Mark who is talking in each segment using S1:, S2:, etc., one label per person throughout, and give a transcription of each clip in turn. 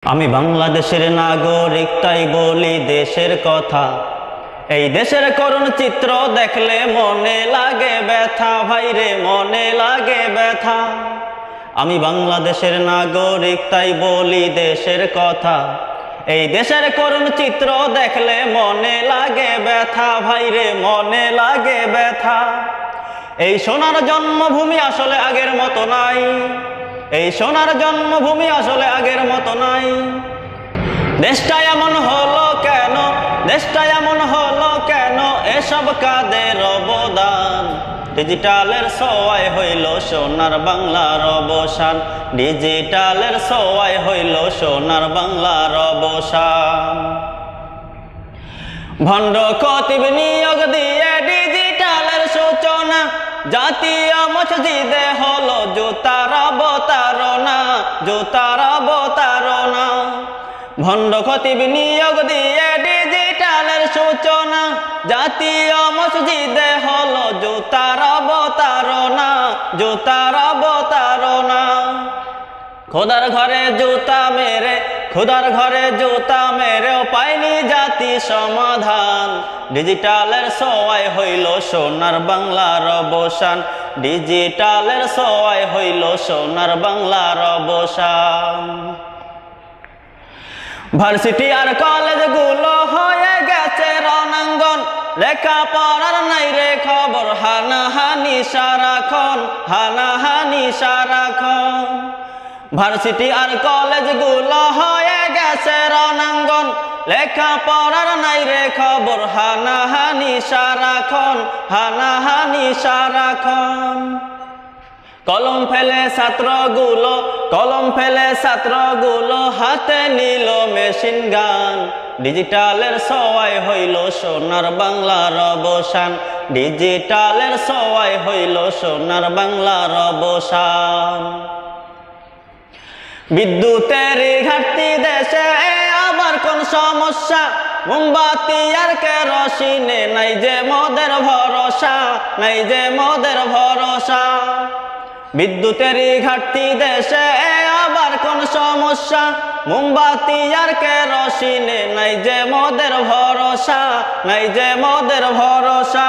S1: আমি বাংলাদেশের নাগরিক, তাই বলি দেশের কথা। এই দেশের করুণ চিত্র দেখলে মনে লাগে ব্যথা, ভাইরে মনে লাগে ব্যথা। আমি বাংলাদেশের নাগরিক, তাই বলি দেশের কথা। এই দেশের করুণ চিত্র দেখলে মনে লাগে ব্যথা, ভাইরে মনে লাগে ব্যথা। এই সোনার জন্মভূমি আসলে আগের মতো নাই, এই সোনার জন্মভূমি আসলে আগের মতো নাই। দেশটা এমন হলো কেন, দেশটা এমন হলো কেন, এসব কাদের অবদান। ডিজিটালের ছোঁয়ায় হইল সোনার বাংলার অবসান, ডিজিটালের ছোঁয়ায় হইল সোনার বাংলার অবসান। ভণ্ড খতিব নিয়োগ দিয়ে ডিজিটালের সূচনা, জাতীয় মসজিদে হলো জুতার অবতারণা, জুতার অবতারণা। ভণ্ড খতিব নিয়োগ দিয়ে ডিজিটালের সূচনা, জাতীয় মসজিদে হলো জুতার অবতারণা, জুতার অবতারণা। খোদার ঘরে জুতা মেরে, খোদার ঘরে জুতা মেরেও পায়নি জাতি সমাধান। ডিজিটালের ছোঁয়ায় হইল সোনার বাংলার অবসান, ডিজিটালের ছোঁয়ায় হইল সোনার বাংলার অবসান। ভার্সিটি আর কলেজগুলো হয়ে গেছে রণাঙ্গন, লেখাপড়ার নাই রে খবর, হানাহানি সারাক্ষণ, হানাহানি সারাক্ষণ। ভার্সিটি আর কলেজগুলো হয়ে গেছে রণাঙ্গন, লেখাপড়ার নাই রে খবর, হানাহানি সারাক্ষণ, হানাহানি সারাক্ষণ। কলম ফেলে ছাত্রগুলো, কলম ফেলে ছাত্রগুলো হাতে নিল মেশিন গান। ডিজিটালের ছোঁয়ায় হইল সোনার বাংলার অবসান, ডিজিটালের ছোঁয়ায় হইল সোনার বাংলার অবসান। বিদ্যুতের ঘাটতি দেশে আবার কোন সমস্যা, মোমবাতি আর কেরোসিনে নাই যে মোদের ভরসা, নাই যে মোদের ভরসা। বিদ্যুতের ঘাটতি দেশে আবার কোন সমস্যা, মোমবাতি আর কেরোসিনে নাই যে মোদের ভরসা, নাই যে মোদের ভরসা।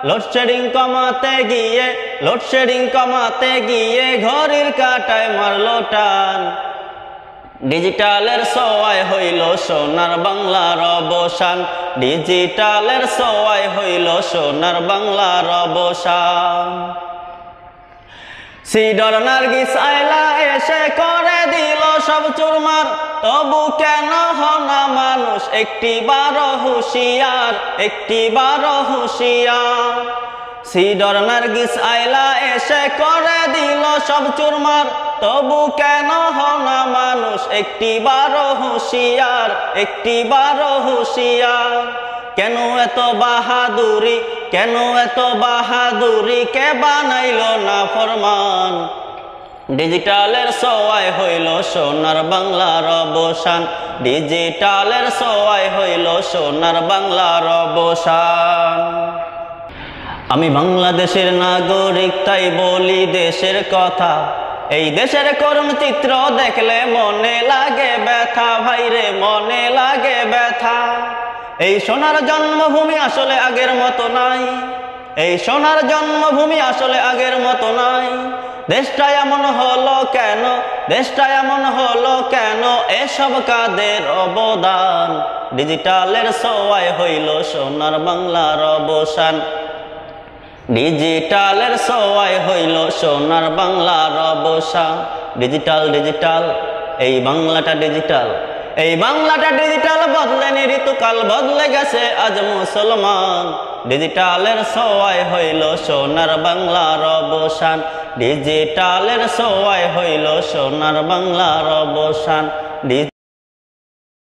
S1: লোডশেডিং কমাতে গিয়ে, লোডশেডিং কমাতে গিয়ে ঘড়ির কাঁটায় মারলো টান। ডিজিটালের ছোঁয়ায় হইল সোনার বাংলার অবসান, ডিজিটালের ছোঁয়ায় হইল সোনার বাংলার অবসান। সিডর নার্গিস আইলা এসে করে দিল সব চুরমার, তবু কেন হনা মানুষ একটিবারও হুঁশিয়ার, একটিবারও হুঁশিয়ার। সিডর নার্গিস আইলা এসে করে দিল সব চুরমার, তবু কেন হনা মানুষ একটিবারও হুঁশিয়ার, একটিবারও হুঁশিয়ার। কেন এত বাহাদুরি, কেন এত বাহাদুরি, কে বানাইল না ফরমান। ডিজিটালের ছোঁয়ায় হইল সোনার বাংলার অবসান, ডিজিটালের ছোঁয়ায় হইল সোনার বাংলার অবসান। আমি বাংলাদেশের নাগরিক, তাই বলি দেশের কথা। এই দেশের করুণ চিত্র দেখলে মনে লাগে ব্যথা, ভাইরে মনে লাগে ব্যথা। এই সোনার জন্মভূমি আসলে আগের মতো নাই, এই সোনার জন্মভূমি আসলে আগের মতো নাই। দেশটা এমন হলো কেন, দেশটা এমন হলো কেন, এসব কাদের অবদান। ডিজিটালের ছোঁয়ায় হইল সোনার বাংলার অবসান, ডিজিটালের ছোঁয়ায় হইল সোনার বাংলার অবসান। ডিজিটাল, ডিজিটাল, এই বাংলাটা ডিজিটাল, এই বাংলাটা ডিজিটাল। বদলেনি ঋতুকাল, বদলে গেছে আজ মুসলমান। ডিজিটালের ছোঁয়ায় হইল সোনার বাংলার অবসান, ডিজিটালের ছোঁয়ায় হইল সোনার বাংলার অবসান।